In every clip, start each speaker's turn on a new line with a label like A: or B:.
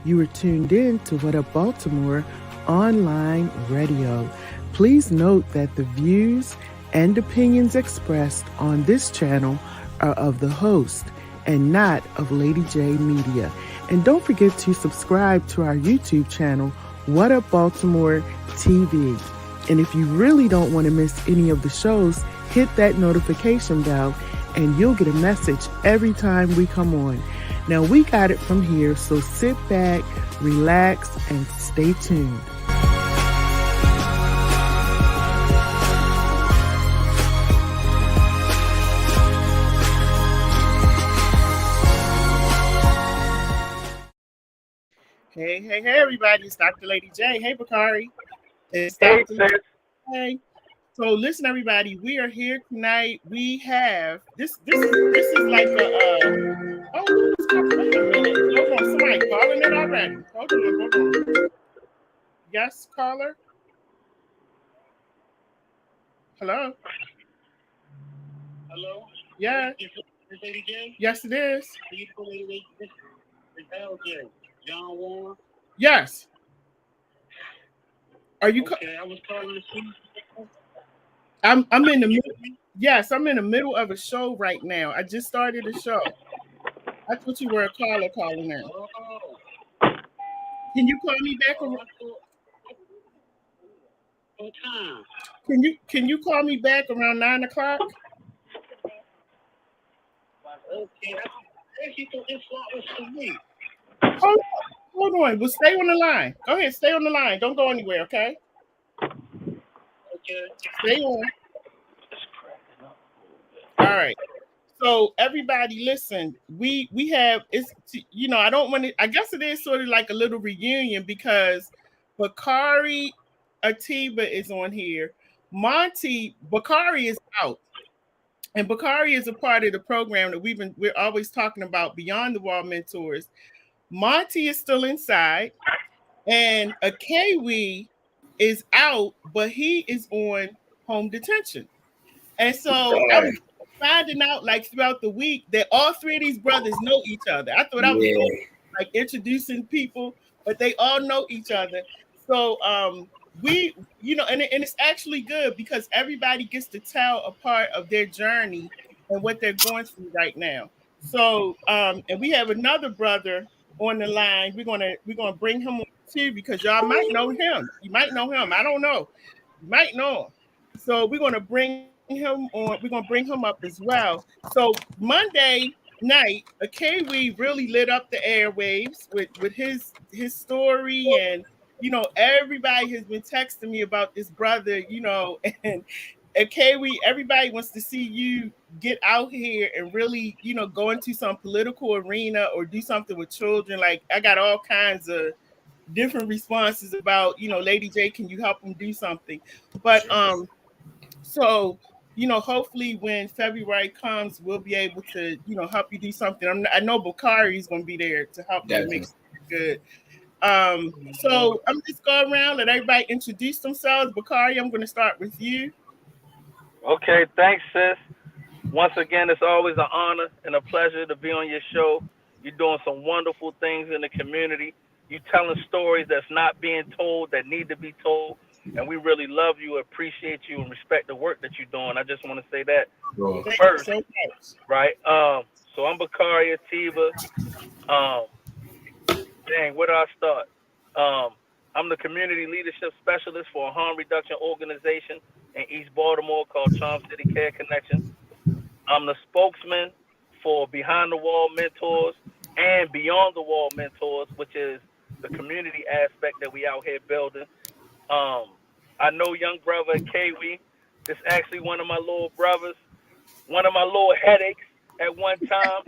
A: You are tuned in to What Up Baltimore online radio. Please note that the views and opinions expressed on this channel are of the host and not of Lady J Media. And don't forget to subscribe to our YouTube channel, What Up Baltimore TV. And if you really don't want to miss any of the shows, hit that notification bell and you'll get a message every time we come on. Now, we got it from here, so sit back, relax, and stay tuned. Hey, everybody. It's Dr. Lady J. Hey, Bakari. It's Dr. Hey. So listen, everybody, we are here tonight. We have this is like a wait a minute. Hold on, somebody calling it already. Hold on. Yes, caller. Hello. Yeah. Yes, it is.
B: John Warren.
A: Yes. Are you?
B: Okay, I was calling to see.
A: I'm in the middle. Yes, I'm in the middle of a show right now. I just started a show. I thought you were a caller calling now.
B: Oh.
A: Can you call me back around?
B: What time?
A: Can you call me back around 9 o'clock?
B: Okay, actually, this slot was for me.
A: Hold on. Well, stay on the line. Go ahead, stay on the line. Don't go anywhere, okay?
B: Okay.
A: Stay on. All right. So everybody, listen. We have I don't want to. I guess it is sort of like a little reunion because Bakari Atiba is on here. Bakari is out, and Bakari is a part of the program that we're always talking about, Beyond the Wall Mentors. Monty is still inside, and Akewi is out, but he is on home detention. And so I was finding out like throughout the week that all three of these brothers know each other. I thought I was like introducing people, but they all know each other. So we, and it's actually good because everybody gets to tell a part of their journey and what they're going through right now. So and we have another brother on the line. We're gonna bring him on too because y'all might know him. You might know him. I don't know. You might know him. So we're gonna bring him on. We're gonna bring him up as well. So Monday night, Akewi really lit up the airwaves with his story, and everybody has been texting me about this brother, and Akewi, everybody wants to see you get out here and really, go into some political arena or do something with children. Like I got all kinds of different responses about, Lady J, can you help them do something? But so hopefully when February comes, we'll be able to, help you do something. I know Bakari is going to be there to help you make it good. So I'm just going around, let everybody introduce themselves. Bakari, I'm going to start with you.
C: Okay, thanks, sis. Once again, it's always an honor and a pleasure to be on your show. You're doing some wonderful things in the community. You're telling stories that's not being told, that need to be told. And we really love you, appreciate you, and respect the work that you're doing. I just want to say that first, right? So I'm Bakari Atiba. Where do I start? I'm the community leadership specialist for a harm reduction organization in East Baltimore called Charm City Care Connection. I'm the spokesman for Behind the Wall Mentors and Beyond the Wall Mentors, which is the community aspect that we out here building. I know young brother Kiwi. This is actually one of my little brothers, one of my little headaches at one time,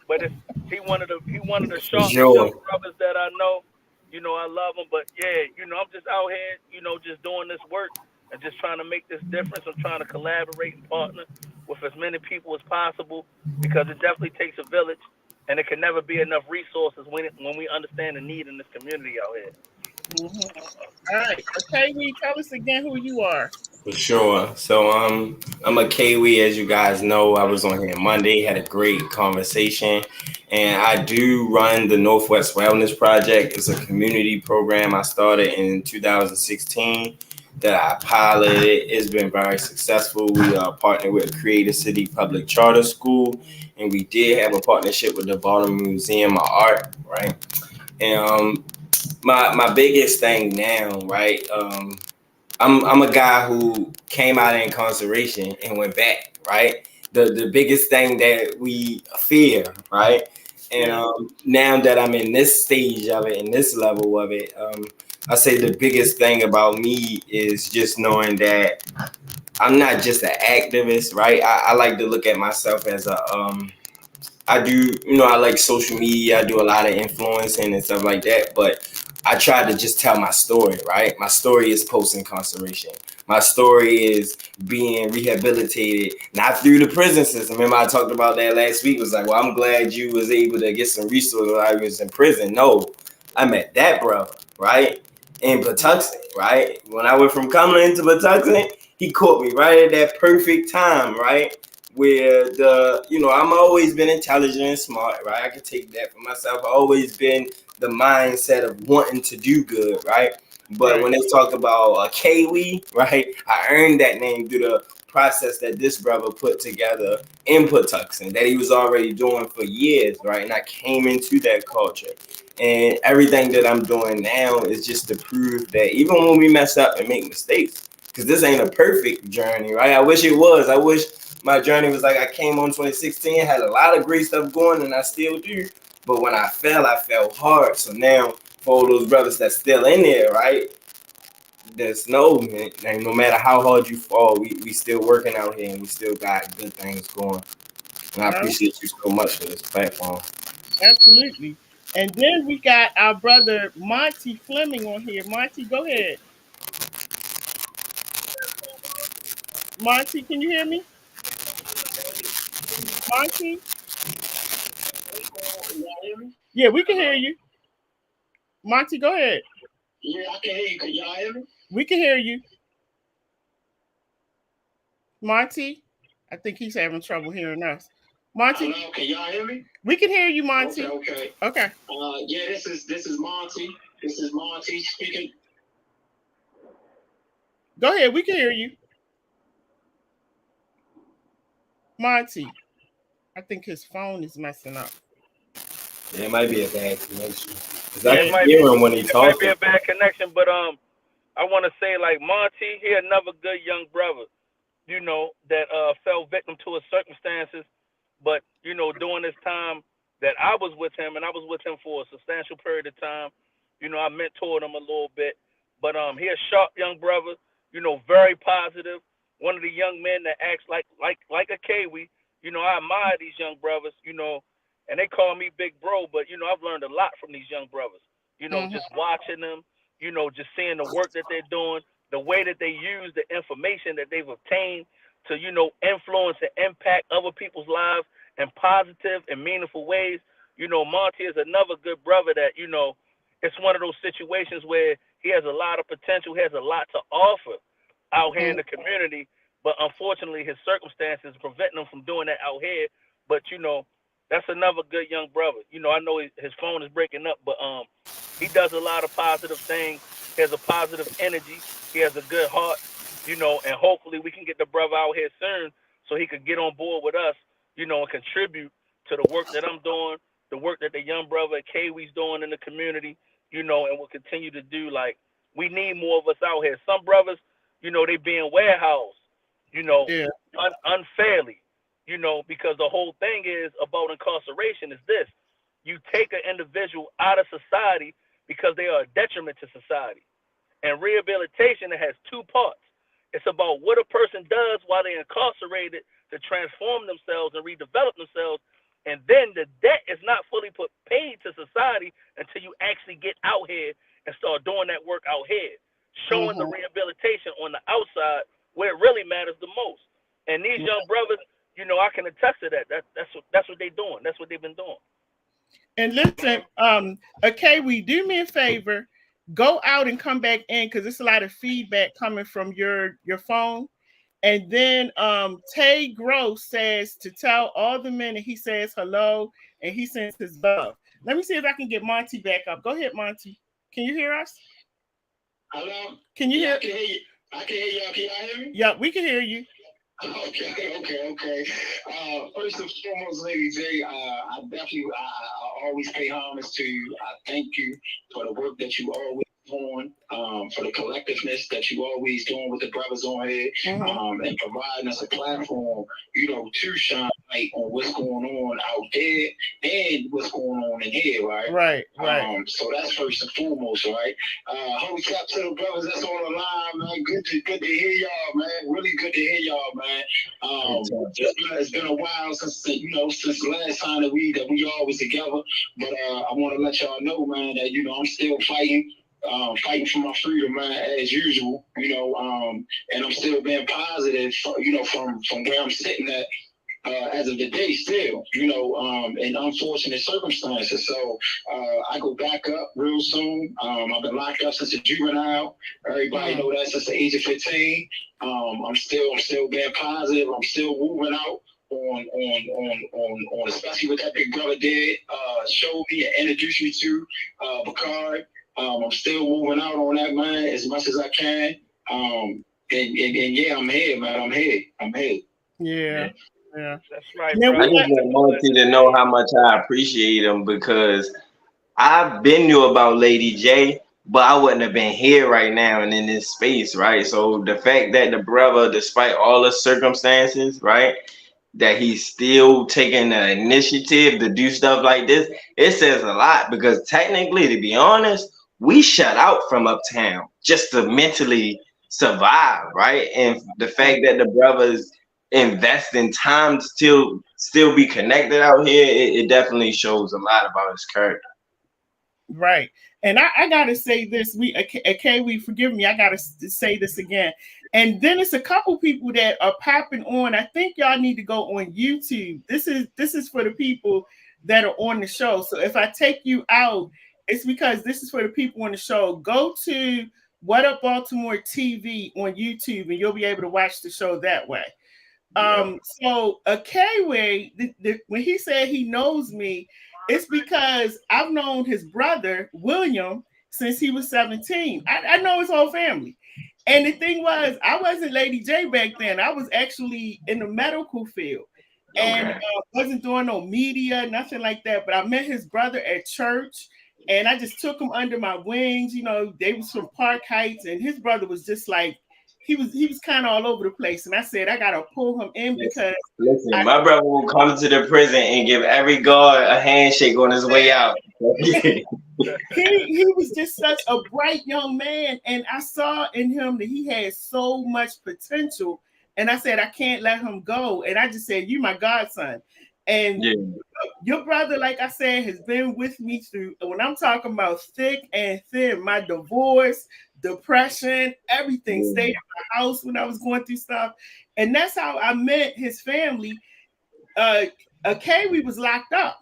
C: but he one of the sharp young brothers that I know. I love him, but yeah, I'm just out here, just doing this work and just trying to make this difference. I'm trying to collaborate and partner with as many people as possible because it definitely takes a village, and it can never be enough resources when we understand the need in this community out here.
A: Mm-hmm. All right. Okay, tell us again who you are.
D: For sure. So I'm a Kiwi, as you guys know. I was on here Monday, had a great conversation, and I do run the Northwest Wellness Project. It's a community program I started in 2016 that I piloted. It's been very successful. We are partnered with Creative City Public Charter School, and we did have a partnership with the Baltimore Museum of Art, right? And my biggest thing now, right? I'm a guy who came out of incarceration and went back, right? The biggest thing that we fear, right? And now that I'm in this stage of it, in this level of it, I say the biggest thing about me is just knowing that I'm not just an activist, right? I like to look at myself as I do, I like social media. I do a lot of influencing and stuff like that. But I try to just tell my story, right? My story is post incarceration. My story is being rehabilitated, not through the prison system. Remember, I talked about that last week. It was like, well, I'm glad you was able to get some resources while I was in prison. No, I met that brother, right? In Patuxent, right? When I went from Cumberland to Patuxent, he caught me right at that perfect time, right? Where I'm always been intelligent and smart, right? I can take that for myself. I've always been the mindset of wanting to do good, right? But when they talk about a Kiwi, right, I earned that name through the process that this brother put together in Patuxent that he was already doing for years, right? And I came into that culture. And everything that I'm doing now is just to prove that even when we mess up and make mistakes, because this ain't a perfect journey, right? I wish it was. I wish my journey was like I came on 2016, had a lot of great stuff going, and I still do. But when I fell hard. So now, for all those brothers that's still in there, right? There's no, man, and no matter how hard you fall, we still working out here and we still got good things going. And I appreciate you so much for this platform.
A: Absolutely. And then we got our brother Monty Fleming on here. Monty, go ahead. Monty, can you hear me? Monty?
B: Can y'all hear me?
A: Yeah, we can hear you. Monty, go ahead.
B: Yeah, I can hear you. Can y'all hear me?
A: We can hear you. Monty? I think he's having trouble hearing us. Monty?
B: Hello, can y'all hear me?
A: We can hear you, Monty.
B: Okay.
A: Okay.
B: Yeah, this is Monty. This is Monty speaking.
A: Go ahead, we can hear you. Monty. I think his phone is messing up.
D: Yeah, it might be a bad connection. Cause
A: Yeah,
D: I can hear him when he
C: It might be
D: talking.
C: a bad connection, but I want to say like Monty, he another good young brother, that fell victim to his circumstances, but during this time that I was with him, and I was with him for a substantial period of time, I mentored him a little bit, but he a sharp young brother, very positive, one of the young men that acts like a Kiwi. I admire these young brothers, and they call me big bro, but I've learned a lot from these young brothers, just watching them, just seeing the work that they're doing, the way that they use the information that they've obtained to, influence and impact other people's lives in positive and meaningful ways. Monty is another good brother that, it's one of those situations where he has a lot of potential, he has a lot to offer out here in the community, but unfortunately his circumstances prevent him from doing that out here. But that's another good young brother. I know his phone is breaking up, but he does a lot of positive things. He has a positive energy. He has a good heart, and hopefully we can get the brother out here soon so he could get on board with us, and contribute to the work that I'm doing, the work that the young brother Kiwi's doing in the community, and will continue to do. Like, we need more of us out here. Some brothers, they being warehoused,
A: Yeah.
C: unfairly, because the whole thing is about incarceration is this. You take an individual out of society because they are a detriment to society. And rehabilitation, it has two parts. It's about what a person does while they're incarcerated to transform themselves and redevelop themselves. And then the debt is not fully paid to society until you actually get out here and start doing that work out here, showing the rehabilitation on the outside where it really matters the most. And these young brothers, I can attest to that. That's what they're doing. That's what they've been doing.
A: And listen, okay, we do me a favor. Go out and come back in because there's a lot of feedback coming from your phone. And then Tay Gross says to tell all the men that he says hello and he sends his love. Let me see if I can get Monty back up. Go ahead, Monty. Can you hear us?
B: Hello?
A: Can you hear?
B: I can hear you. I can hear y'all. Can y'all hear me?
A: Yeah, we can hear you.
B: Okay. First and foremost, Lady J, I definitely, I always pay homage to you. I thank you for the work that you always doing, for the collectiveness that you always doing with the brothers on here, and providing us a platform, to shine light on what's going on out there and what's going on in here, right?
A: Right.
B: So that's first and foremost, right? Holy clap to the brothers that's on the line, man. Good to hear y'all, man. Really good to hear y'all, man. It's been a while since since the last time that we all was together. But I want to let y'all know, man, that I'm still fighting for my freedom, man, as usual. And I'm still being positive, from where I'm sitting at. As of today, still, in unfortunate circumstances. So I go back up real soon. I've been locked up since a juvenile. Everybody know that since the age of 15. I'm still being positive. I'm still moving out on especially what that big brother did, showed me and introduced me to Bakari. I'm still moving out on that, man, as much as I can. And yeah, I'm here, man. I'm here.
A: Yeah.
C: That's right,
A: Yeah,
C: bro.
D: I just want Monty to know how much I appreciate him because I've been knew about Lady J, but I wouldn't have been here right now and in this space, right? So the fact that the brother, despite all the circumstances, right, that he's still taking the initiative to do stuff like this, it says a lot because technically, to be honest, we shut out from uptown just to mentally survive, right? And the fact that the brothers invest in time to still be connected out here, it definitely shows a lot about his character.
A: Right. And I gotta say this. We forgive me. I gotta say this again. And then it's a couple people that are popping on. I think y'all need to go on YouTube. This is for the people that are on the show. So if I take you out, it's because this is for the people on the show. Go to What Up Baltimore TV on YouTube, and you'll be able to watch the show that way. So Kiwi, when he said he knows me, it's because I've known his brother William since he was 17. I know his whole family. And the thing was, I wasn't Lady J back then. I was actually in the medical field and wasn't doing no media, nothing like that. But I met his brother at church and I just took him under my wings. They was from Park Heights and his brother was just like, he was kind of all over the place. And I said, I got to pull him in because
D: Listen, my brother will come to the prison and give every guard a handshake on his way out.
A: he was just such a bright young man, and I saw in him that he had so much potential. And I said, I can't let him go. And I just said, you my godson. And your brother, like I said, has been with me through, when I'm talking about thick and thin, my divorce, depression, everything. Stayed in my house when I was going through stuff. And that's how I met his family. Kiwi was locked up.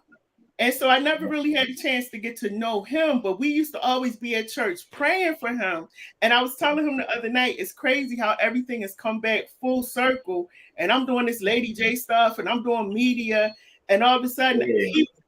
A: And so I never really had a chance to get to know him, but we used to always be at church praying for him. And I was telling him the other night, it's crazy how everything has come back full circle. And I'm doing this Lady J stuff and I'm doing media. And all of a sudden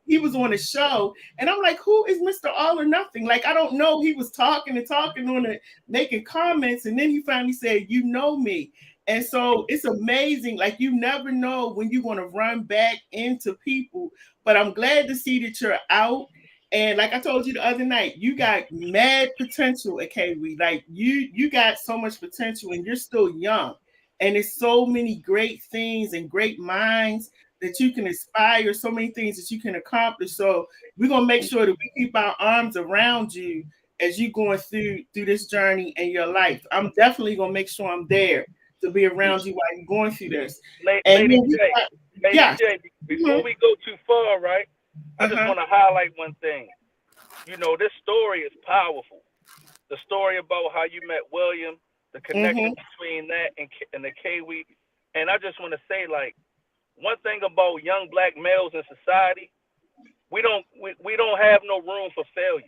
A: he was on a show. And I'm like, who is Mr. All or Nothing? Like, I don't know. He was talking on it, making comments. And then he finally said, you know me. And so it's amazing. Like, you never know when you're going to run back into people. But I'm glad to see that you're out. And like I told you the other night, you got mad potential at Kiwi. Like you got so much potential and you're still young. And there's so many great things and great minds that you can aspire, so many things that you can accomplish. So we're going to make sure that we keep our arms around you as you're going through this journey in your life. I'm definitely going to make sure I'm there to be around you while you're going through this.
C: Lady J, before we go too far, right? I just want to highlight one thing. This story is powerful. The story about how you met William, the connection between that and the Kiwi. And I just want to say, like, one thing about young black males in society, we don't have no room for failure.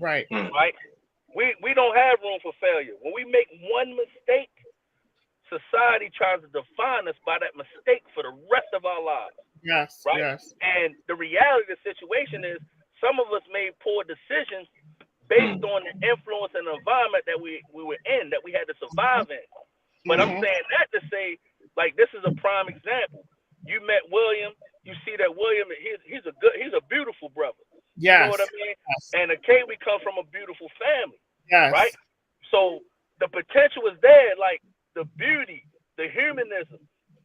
A: Right.
C: Right? We don't have room for failure. When we make one mistake, society tries to define us by that mistake for the rest of our lives.
A: Yes,
C: right?
A: yes.
C: And the reality of the situation is some of us made poor decisions based on the influence and the environment that we were in, that we had to survive in. But I'm saying that to say, like, this is a prime example. You met William. You see that William, he's a beautiful brother.
A: Yes.
C: You know what I mean?
A: Yes.
C: And a K, we come from a beautiful family.
A: Yes.
C: Right? So the potential is there, like the beauty, the humanism.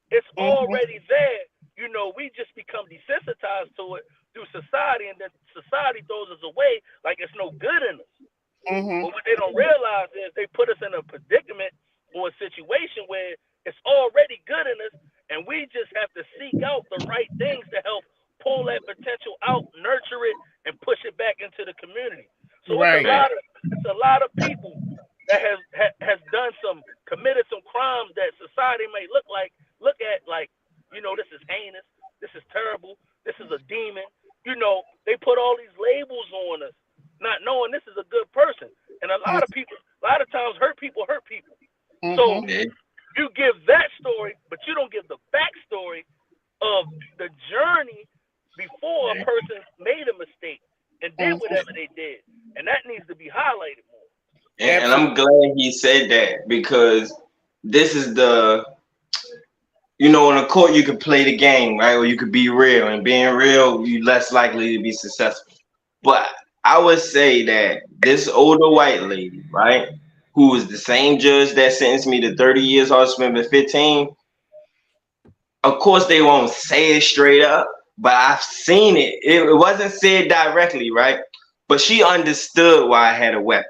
C: It's already there. You know, we just become desensitized to it through society, and then society throws us away like it's no good in us. But what they don't realize is they put us in a predicament or a situation where it's already good in us, and we just have to seek out the right things to help pull that potential out, nurture it, and push it back into the community. So
A: Right.
C: it's a lot of people that has done committed some crimes that society may look at like, you know, this is heinous, this is terrible, this is a demon. You know, they put all these labels on us, not knowing this is a good person. And a lot of times hurt people. So you give that story, but you don't give the backstory of the journey before a person made a mistake and did whatever they did. And that needs to be highlighted more.
D: And I'm glad he said that, because this is you know, in a court you could play the game, right? Or you could be real, and being real, you're less likely to be successful. But I would say that this older white lady, right, who was the same judge that sentenced me to 30 years, I was spending 15. Of course, they won't say it straight up, but I've seen it. It wasn't said directly, right? But she understood why I had a weapon.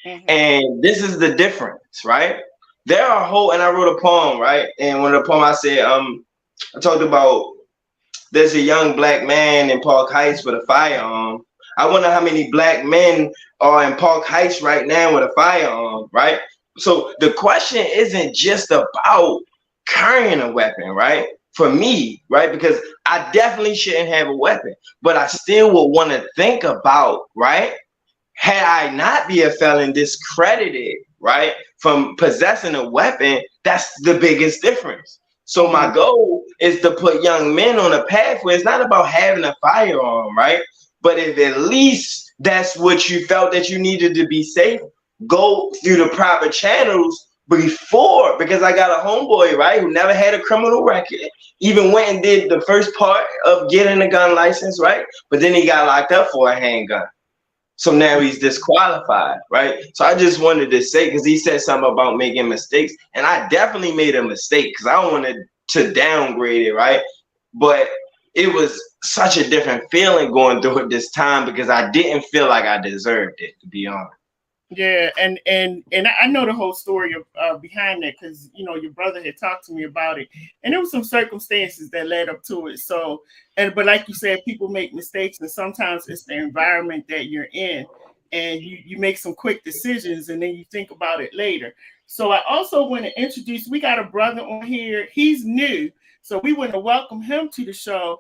D: And this is the difference, right? There are and I wrote a poem, right? And one of the poem I said, I talked about there's a young black man in Park Heights with a firearm. I wonder how many black men are in Park Heights right now with a firearm, right? So the question isn't just about carrying a weapon, right? For me, right? Because I definitely shouldn't have a weapon, but I still would want to think about, right? Had I not be a felon, discredited, right, from possessing a weapon, that's the biggest difference. So my goal is to put young men on a path where it's not about having a firearm, right? But if at least that's what you felt that you needed to be safe, go through the proper channels before, because I got a homeboy, right, who never had a criminal record, even went and did the first part of getting a gun license, right? But then he got locked up for a handgun. So now he's disqualified, right? So I just wanted to say, because he said something about making mistakes, and I definitely made a mistake because I don't want to downgrade it, right? But it was such a different feeling going through it this time because I didn't feel like I deserved it, to be honest.
A: Yeah, and I know the whole story of behind that, because you know your brother had talked to me about it, and there was some circumstances that led up to it. So, but like you said, people make mistakes, and sometimes it's the environment that you're in, and you make some quick decisions, and then you think about it later. So I also want to introduce. We got a brother on here. He's new, so we want to welcome him to the show.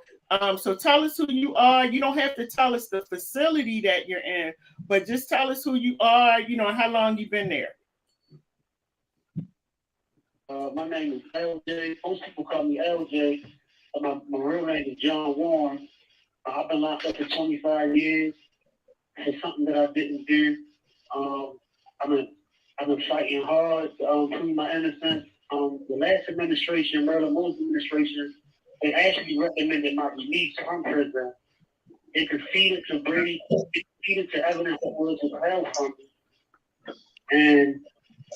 A: So tell us who you are. You don't have to tell us the facility that you're in, but just tell us who you are, you know, how long you've been there.
B: My name is LJ. Most people call me LJ. My real name is John Warren. I've been locked up for 25 years. It's something that I didn't do. I've been fighting hard to prove my innocence. The last administration, Maryland Moses administration, they actually recommended my release from prison. It defeated to Brady, it defeated to evidence that was withheld from me. And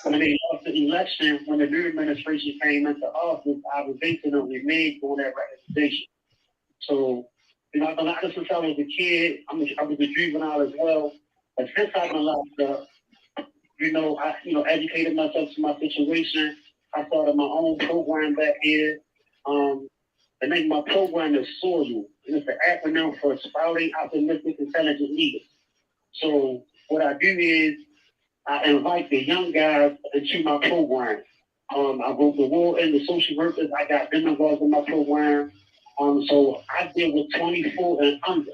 B: when they lost the election, when the new administration came into office, I was basically reneged on that recommendation. So, you know, I've been locked up since I was a kid. I was a juvenile as well. But since I've been locked up, I educated myself to my situation. I started my own program back here. The name of my program is SOIL, and it's an acronym for Sprouting Optimistic Intelligent Leaders. So what I do is I invite the young guys into my program. I wrote the war and the social workers. I got them involved in my program. So I deal with 24 and under.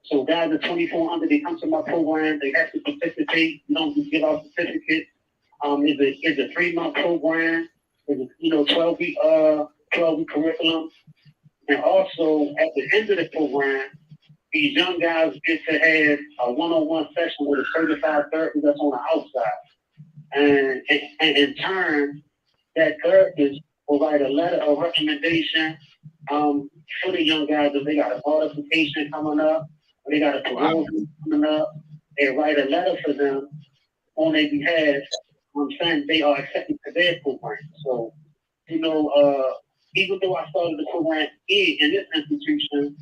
B: So guys are 24 under, they come to my program, they have to participate, just give out certificates. It's a 3-month program. It's a 12-week curriculum. And also at the end of the program, these young guys get to have a one-on-one session with a certified therapist that's on the outside. And in turn, that therapist will write a letter of recommendation for the young guys if they got a modification coming up, or they got a promotion coming up. They write a letter for them on their behalf, saying they are accepted to their program. So, even though I started the program in this institution,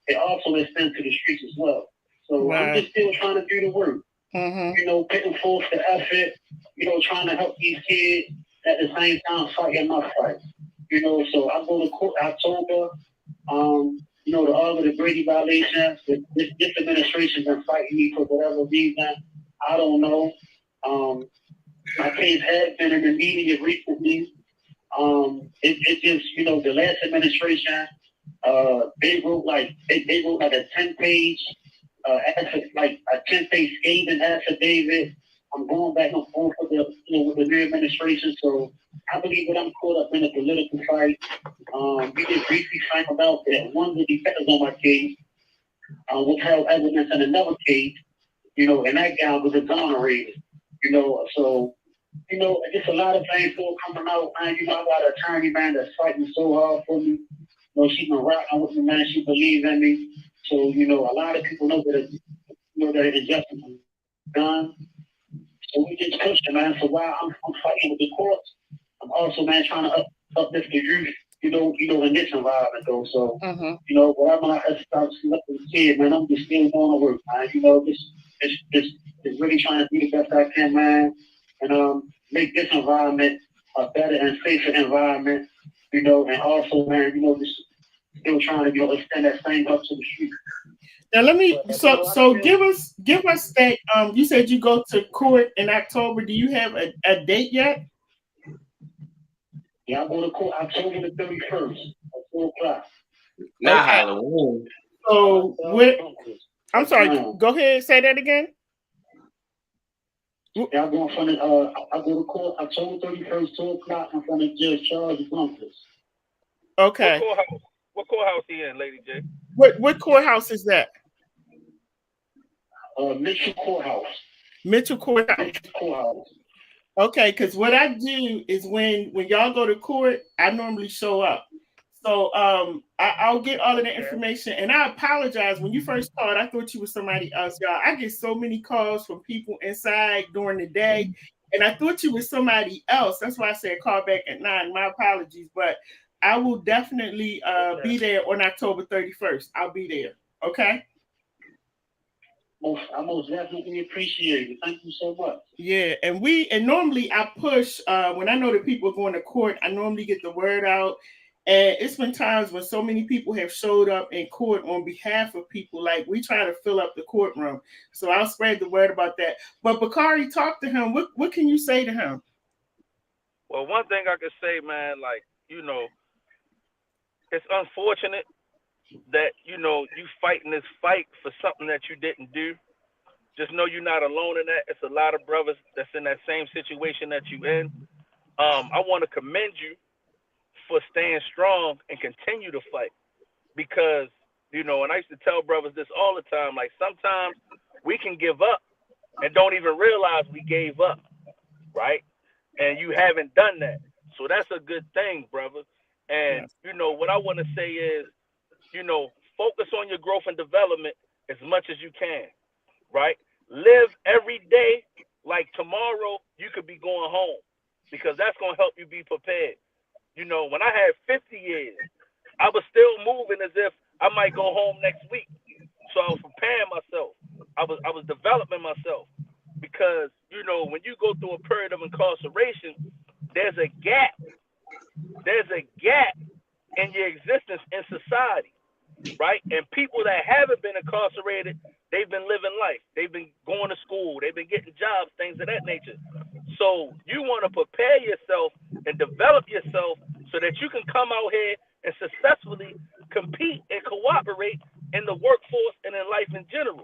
B: it also extends to the streets as well. So I'm just still trying to do the work. Putting forth the effort, trying to help these kids at the same time fighting my fight. So I go to court October. The all of the Brady violations, this administration been fighting me for whatever reason. I don't know. My case has been in the media recently. It just, the last administration, they wrote like a 10-page, like a 10-page scathing affidavit. I'm going back and forth with the new administration. So I believe that I'm caught up in a political fight. We just briefly found out that one of the defendants on my case withheld evidence in another case, and that guy was exonerated. So just a lot of things still coming out, man. I got an attorney, man, that's fighting so hard for me. She's been rocking with me, man. She believes in me. So, a lot of people know that that injustice is done. So we just pushing, man. So while I'm fighting with the courts, I'm also, man, trying to uplift the youth, in this environment, though. So, whatever I start looking kid, man, I'm just still going to work, man. Just really trying to do the best I can, man, and make this environment a better and safer environment, and also, man, just still trying to, extend that same up to the street.
A: Now let me so give us that you said you go to court in October. Do you have a date yet?
B: Yeah, I go to court October the 31st at 4 o'clock.
D: Not Halloween.
A: So I'm sorry, go ahead, say that again.
B: Yeah, I go to court October 31st, 2 o'clock in front of Judge Charles Bunkers.
A: Okay.
C: What courthouse he in, Lady J?
A: What courthouse is that?
B: Mitchell Courthouse.
A: Mitchell Courthouse. Okay, because what I do is when y'all go to court, I normally show up. So I'll get all of the information, and I apologize. When you first called, I thought you were somebody else, y'all. I get so many calls from people inside during the day, and I thought you were somebody else. That's why I said call back at 9. My apologies, but I will definitely be there on October 31st. I'll be there. Okay.
B: I most definitely appreciate it. Thank you so much.
A: Yeah, and normally I push when I know that people are going to court. I normally get the word out. And it's been times when so many people have showed up in court on behalf of people. Like, we try to fill up the courtroom. So I'll spread the word about that. But Bakari, talk to him. What can you say to him?
C: Well, one thing I could say, man, like, it's unfortunate that, you fighting this fight for something that you didn't do. Just know you're not alone in that. It's a lot of brothers that's in that same situation that you in. I want to commend you for staying strong and continue to fight, because and I used to tell brothers this all the time, like, sometimes we can give up and don't even realize we gave up, right? And you haven't done that, so that's a good thing, brother. And what I want to say is, focus on your growth and development as much as you can, right? Live every day like tomorrow you could be going home, because that's going to help you be prepared. When I had 50 years, I was still moving as if I might go home next week. So I was preparing myself. I was developing myself, because, when you go through a period of incarceration, there's a gap. There's a gap in your existence in society, right? And people that haven't been incarcerated, they've been living life. They've been going to school. They've been getting jobs, things of that nature. So you want to prepare yourself and develop yourself so that you can come out here and successfully compete and cooperate in the workforce and in life in general.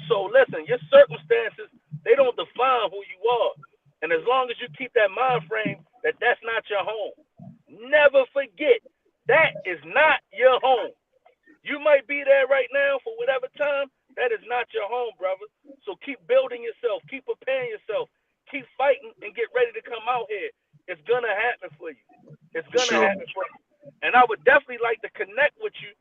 C: So listen, your circumstances, they don't define who you are. And as long as you keep that mind frame that that's not your home, never forget that is not your home. You might be there right now for whatever time. That is not your home, brother. So keep building yourself. Keep preparing yourself. Keep fighting and get ready to come out here. It's going to happen for you. It's going to happen for you. And I would definitely like to connect with you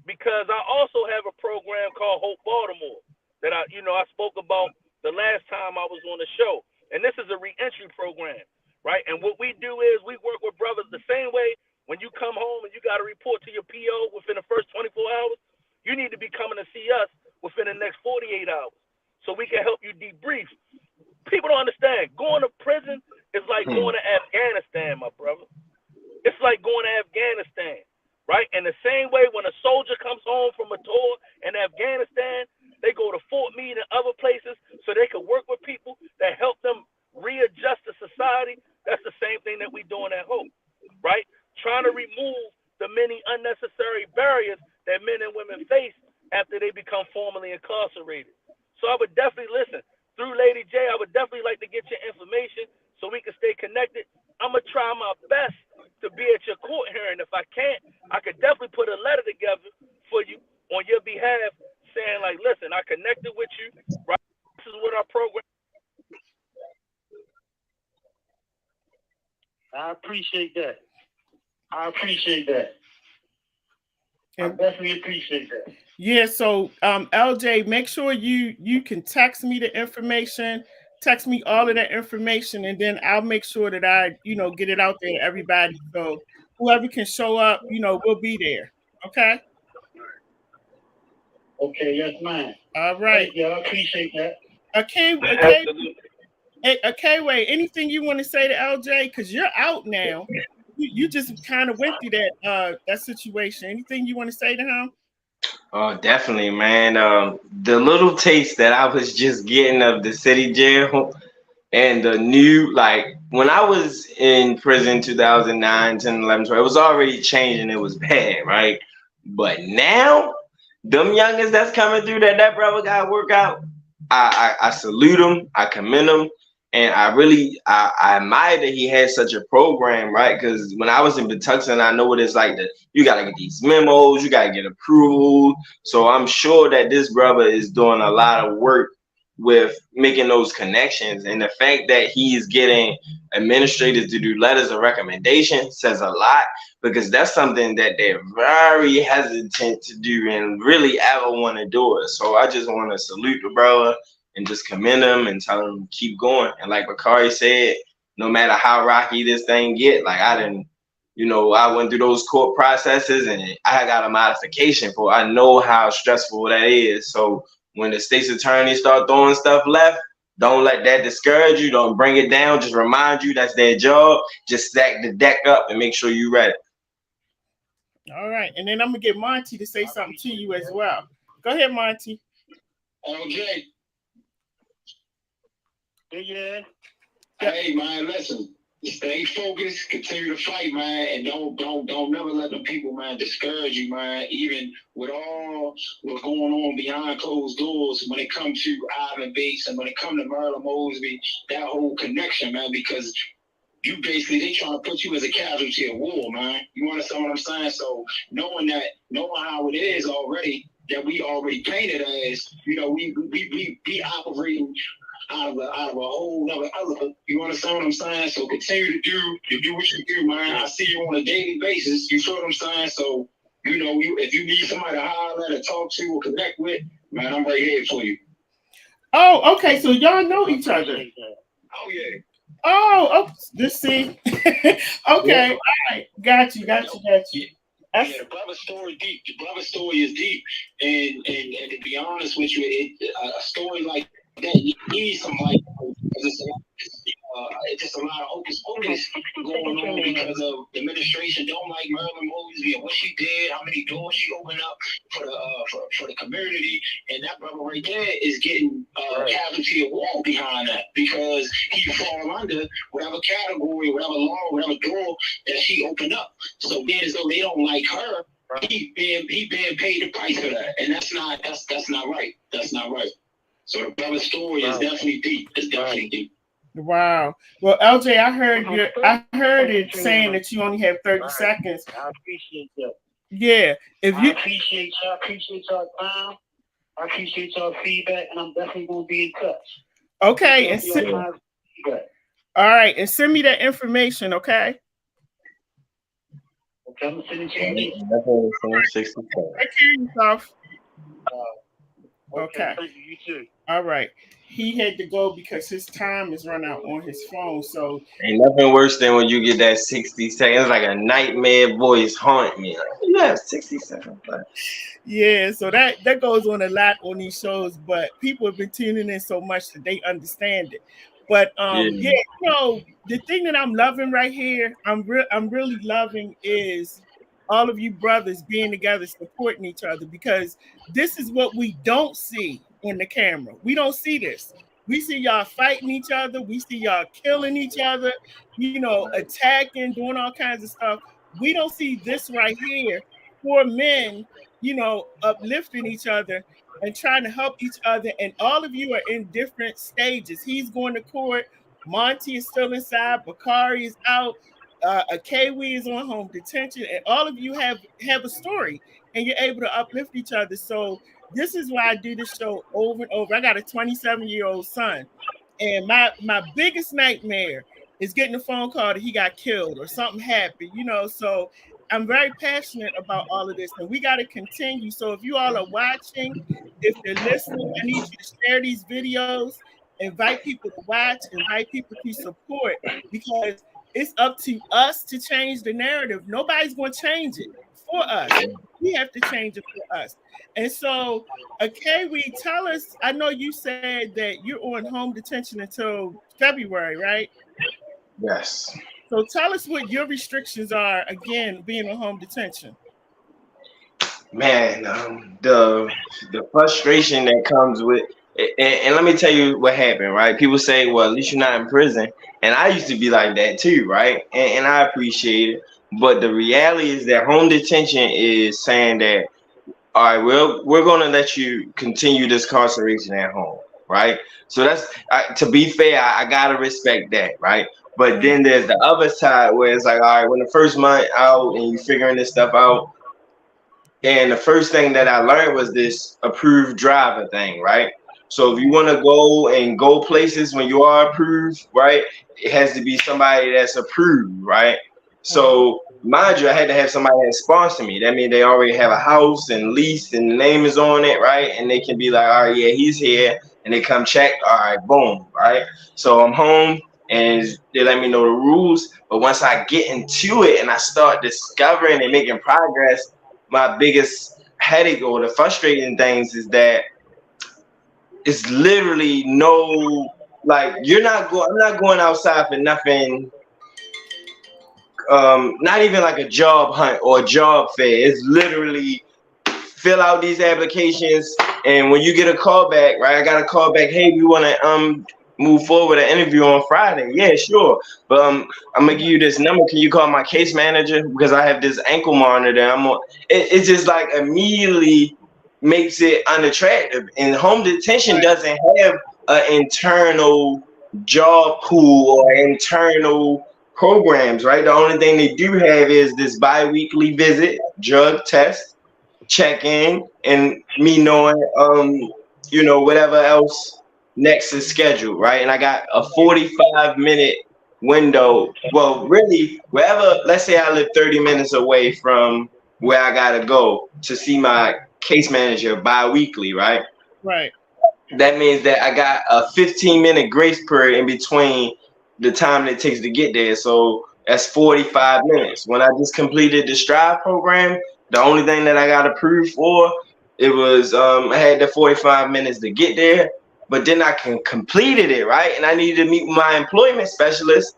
C: because I also have a program called Hope Baltimore that I spoke about the last time I was on the show. And this is a reentry program, right? And what we do is we work with brothers the same way. When you come home and you got to report to your PO within the first 24 hours, you need to be coming to see us within the next 48 hours so we can help you debrief. People don't understand. Going to prison is like going to Afghanistan, my brother. It's like going to Afghanistan, right? And the same way when a soldier comes home from a tour in Afghanistan, they go to Fort Meade and other places so they can work with people that help them readjust to society. That's the same thing that we're doing at Hope, right? Trying to remove the many unnecessary barriers that men and women face after they become formally incarcerated. So I would definitely listen. Through Lady J, I would definitely like to get your information so we can stay connected. I'm going to try my best to be at your court hearing. If I can't, I could definitely put a letter together for you on your behalf saying, like, listen, I connected with you. Right? This is what our program.
B: I appreciate that. I definitely appreciate that.
A: Yeah, so LJ, make sure you can text me the information, text me all of that information, and then I'll make sure that I, get it out there to everybody. So whoever can show up, we'll be there. Okay?
B: Okay, yes, ma'am.
A: All right.
B: Thank you. I appreciate that.
A: Okay, wait. Anything you want to say to LJ? Because you're out now. You just kind of went through that situation. Anything you want to say to him?
D: Oh, definitely, man. The little taste that I was just getting of the city jail and the new, like, when I was in prison 2009, 10, 11, 12, it was already changing. It was bad, right? But now, them youngins that's coming through that brother got to work out, I salute him. I commend him. And I admire that he had such a program, right? Because when I was in Patuxent, I know what it's like that you got to get these memos, you got to get approval. So I'm sure that this brother is doing a lot of work with making those connections. And the fact that he's getting administrators to do letters of recommendation says a lot, because that's something that they're very hesitant to do and really ever want to do it. So I just want to salute the brother and just commend him and tell him keep going. And like Bakari said, no matter how rocky this thing get, like I went through those court processes and I got a modification for it. I know how stressful that is. So when the state's attorneys start throwing stuff left, don't let that discourage you. Don't bring it down. Just remind you that's their job. Just stack the deck up and make sure you're ready.
A: All right. And then I'm going to get Monty to say something to you as well. Go ahead, Monty.
B: Okay. Yeah. Hey man, listen. Stay focused, continue to fight, man, and don't never let the people, man, discourage you, man. Even with all what's going on behind closed doors, when it comes to Ivan Bates and when it comes to Merlin Mosby, that whole connection, man, because you basically they trying to put you as a casualty of war, man. You understand what I'm saying? So knowing how it is already, that we already painted as, we operating out of a whole other, you understand what I'm saying? So continue to do what you do, man. I see you on a daily basis. You feel what I'm saying? So, if you need somebody to holler at or talk to or connect with, man, I'm right here for you.
A: Oh, okay. So y'all know each other.
B: Oh yeah.
A: Oh, let's see. Okay, yeah. All right. Got you.
B: Yeah, the brother's story deep. The brother's story is deep, and to be honest with you, a story like that needs some light. It's just a lot of hocus pocus going on because of the administration don't like Merlin Mosby and what she did, how many doors she opened up for the community, and that brother right there is getting casualty of war behind that because he fall under whatever category, whatever law, whatever door that she opened up. So then as though they don't like her, he being paid the price for that, and that's not right. That's not right. So the brother's story is definitely deep. It's definitely deep.
A: Wow. Well, LJ, I heard it saying that you only have 30 seconds.
B: I appreciate that.
A: Yeah.
B: I appreciate y'all time. I appreciate y'all feedback, and I'm definitely gonna be in touch.
A: Okay. All right, and send me that information, okay?
B: Okay, I'm sending you.
A: Take care of yourself. Okay.
B: Thank you. You too.
A: All right. He had to go because his time is run out on his phone. So
D: ain't nothing worse than when you get that 60 seconds. It's like a nightmare voice haunt me. Like, you have 60 seconds.
A: Yeah, so that goes on a lot on these shows, but people have been tuning in so much that they understand it. But yeah, the thing that I'm loving right here, I'm really loving is all of you brothers being together, supporting each other, because this is what we don't see on the camera. We don't see this. We see y'all fighting each other. We see y'all killing each other, attacking, doing all kinds of stuff. We don't see this right here. 4 men, uplifting each other and trying to help each other. And all of you are in different stages. He's going to court. Monty is still inside. Bakari is out. Kiwi is on home detention. And all of you have a story, and you're able to uplift each other. So this is why I do this show over and over. I got a 27-year-old son, and my biggest nightmare is getting a phone call that he got killed or something happened, so I'm very passionate about all of this, and we got to continue. So if you all are watching, if you're listening, I need you to share these videos, invite people to watch, invite people to support, because it's up to us to change the narrative. Nobody's going to change it for us. We have to change it for us. And so, Kiwi, tell us, I know you said that you're on home detention until February, right?
D: Yes.
A: So tell us what your restrictions are, again, being on home detention.
D: Man, the frustration that comes with and let me tell you what happened, right? People say, well, at least you're not in prison. And I used to be like that too, right? And I appreciate it. But the reality is that home detention is saying that, all right, we're going to let you continue this incarceration at home, right? So that's, to be fair, I got to respect that, right? But then there's the other side where it's like, all right, when the first month out and you figuring this stuff out, and the first thing that I learned was this approved driver thing, right? So if you want to go places when you are approved, right, it has to be somebody that's approved, right? So mind you, I had to have somebody that sponsor me. That means they already have a house and lease and the name is on it, right? And they can be like, all right, yeah, he's here. And they come check, all right, boom, right? So I'm home and they let me know the rules. But once I get into it and I start discovering and making progress, my biggest headache or the frustrating things is that it's literally no, like, I'm not going outside for nothing. Not even like a job hunt or a job fair. It's literally fill out these applications, and when you get a call back, right? I got a call back. Hey, we want to move forward with an interview on Friday. Yeah, sure. But I'm gonna give you this number. Can you call my case manager because I have this ankle monitor that I'm on? It just like immediately makes it unattractive. And home detention doesn't have an internal job pool or internal programs, right? The only thing they do have is this bi-weekly visit, drug test, check-in, and me knowing, whatever else next is scheduled, right? And I got a 45-minute window. Well, really, wherever, let's say I live 30 minutes away from where I gotta go to see my case manager bi-weekly, right?
A: Right.
D: That means that I got a 15-minute grace period in between the time that it takes to get there. So that's 45 minutes. When I just completed the Strive program, the only thing that I got approved for, it was I had the 45 minutes to get there, but then I completed it, right? And I needed to meet with my employment specialist,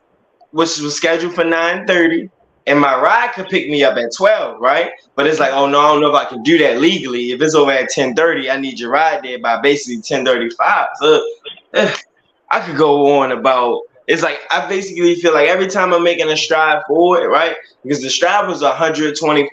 D: which was scheduled for 9:30. And my ride could pick me up at 12, right? But it's like, oh no, I don't know if I can do that legally. If it's over at 10:30, I need your ride there by basically 10:35. So I could go on about it's like I basically feel like every time I'm making a stride forward, right? Because the stride was 120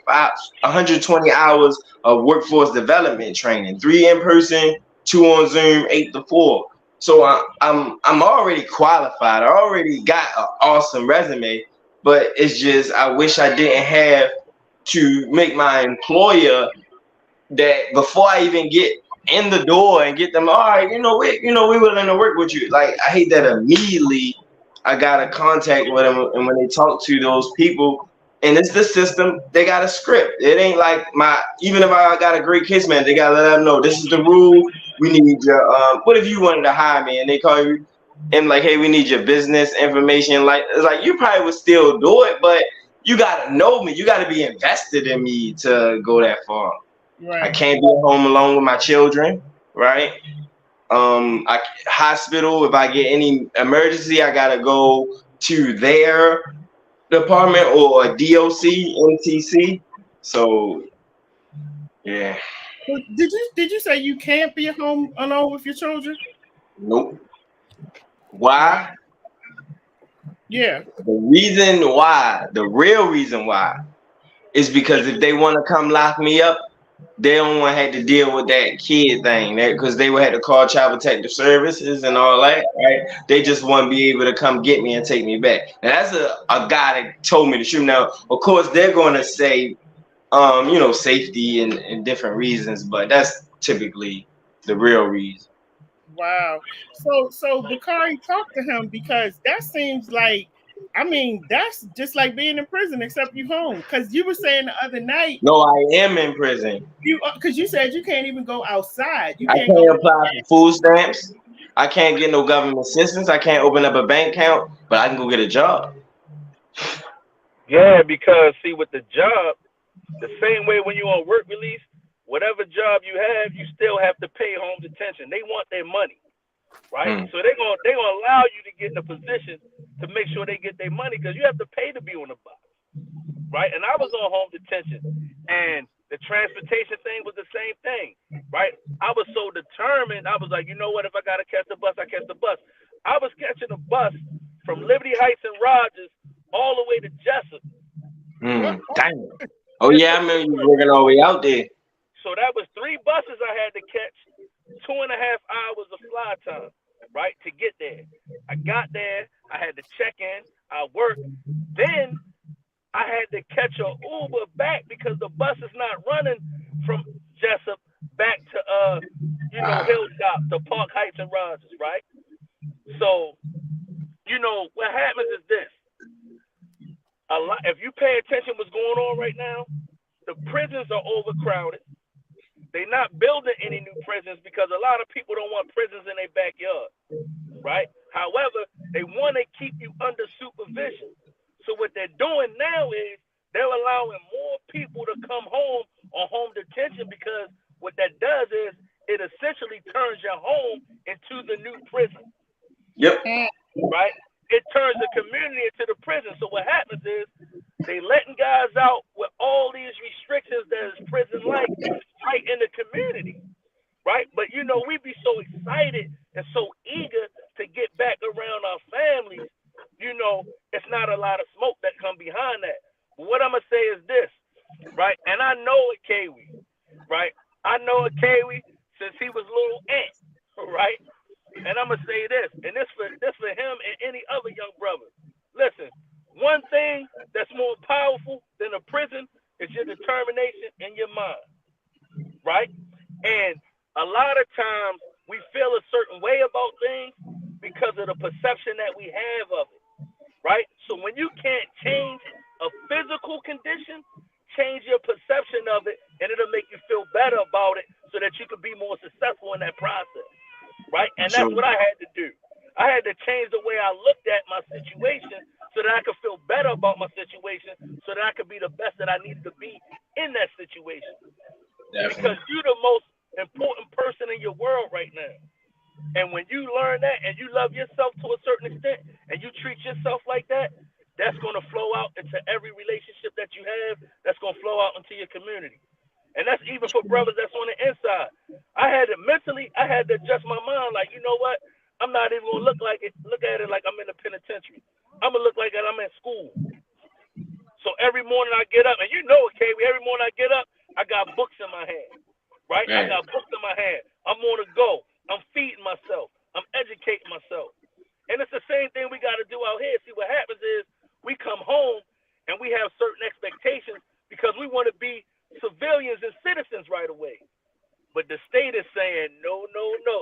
D: hours of workforce development training, 3 in person, 2 on Zoom, 8 to 4. So I'm already qualified. I already got an awesome resume, but it's just I wish I didn't have to make my employer that before I even get in the door and get them, all right, we're willing to work with you. Like I hate that immediately I got a contact with them, and when they talk to those people, and it's the system, they got a script. It ain't like even if I got a great case man, they gotta let them know this is the rule. We need your what if you wanted to hire me and they call you and like, hey, we need your business information. Like it's like you probably would still do it, but you gotta know me. You gotta be invested in me to go that far.
A: Right.
D: I can't be at home alone with my children, right? Hospital, if I get any emergency, I gotta go to their department or a DOC, NTC. So yeah.
A: Did you say you can't be at home alone with your children?
D: Nope. Why?
A: Yeah.
D: The real reason why is because if they want to come lock me up, they don't want to have to deal with that kid thing, because they would have to call Child Protective Services and all that, right? They just want to be able to come get me and take me back. And that's a guy that told me to shoot. Now, of course, they're going to say, safety and different reasons, but that's typically the real reason.
A: Wow. So Bakari, talk to him, because that seems like, I mean, that's just like being in prison, except you home. Because you were saying the other night.
D: No, I am in prison.
A: Because you said you can't even go outside.
D: I can't apply for food stamps. I can't get no government assistance. I can't open up a bank account, but I can go get a job.
C: Yeah, because see, with the job, the same way when you're on work release, whatever job you have, you still have to pay home detention. They want their money, right? So they're gonna allow you to get in a position to make sure they get their money, because you have to pay to be on the bus, right? And I was on home detention, and the transportation thing was the same thing, right? I was so determined. I was like, you know what? If I gotta catch the bus, I catch the bus. I was catching a bus from Liberty Heights and Rogers all the way to Jessup.
D: Damn. Oh yeah, I remember you working all the way out there.
C: So that was 3 buses I had to catch, 2.5 hours of fly time, right, to get there. I got there, I had to check in, I worked. Then I had to catch an Uber back because the bus is not running from Jessup back to Hilltop to Park Heights and Rogers, right? So, what happens is this. If you pay attention what's going on right now, the prisons are overcrowded. They're not building any new prisons because a lot of people don't want prisons in their backyard, right? However, they want to keep you under supervision. So what they're doing now is they're allowing more people to come home on home detention, because what that does is it essentially turns your home into the new prison.
D: Yep.
C: Right? It turns the community into the prison. So what happens is they letting guys out with all these restrictions that is prison-like right in the community, right? But, we be so excited and so eager to get back around our families. It's not a lot of smoke that come behind that. But what I'm going to say is this, right? And I know a Kiwi, right? I know a Kiwi since he was little ant, right? And I'm going to say this, and this for him and any other young brother. Listen, one thing that's more powerful than a prison is your determination and your mind, right? And a lot of times we feel a certain way about things because of the perception that we have of it, right? So when you can't change a physical condition, change your perception of it, and it'll make you feel better about it so that you can be more successful in that process, right? And that's what I had to do. I had to change the way I looked at my situation so that I could feel better about my situation, so that I could be the best that I needed to be in that situation. Definitely. Because you're the most important person in your world right now. And when you learn that and you love yourself to a certain extent and you treat yourself like that, that's going to flow out into every relationship that you have. That's going to flow out into your community. And that's even for brothers that's on the inside. I had to adjust my mind. Like, you know what? I'm not even going to look at it like I'm in the penitentiary. penitentiary. I'm going to look like that I'm in school. So every morning I get up, and you know it, KB, every morning I get up, I got books in my hand, right? I got books in my hand. I'm on the go. I'm feeding myself. I'm educating myself. And it's the same thing we got to do out here. See, what happens is we come home and we have certain expectations because we want to be civilians and citizens right away. But the state is saying, no, no, no,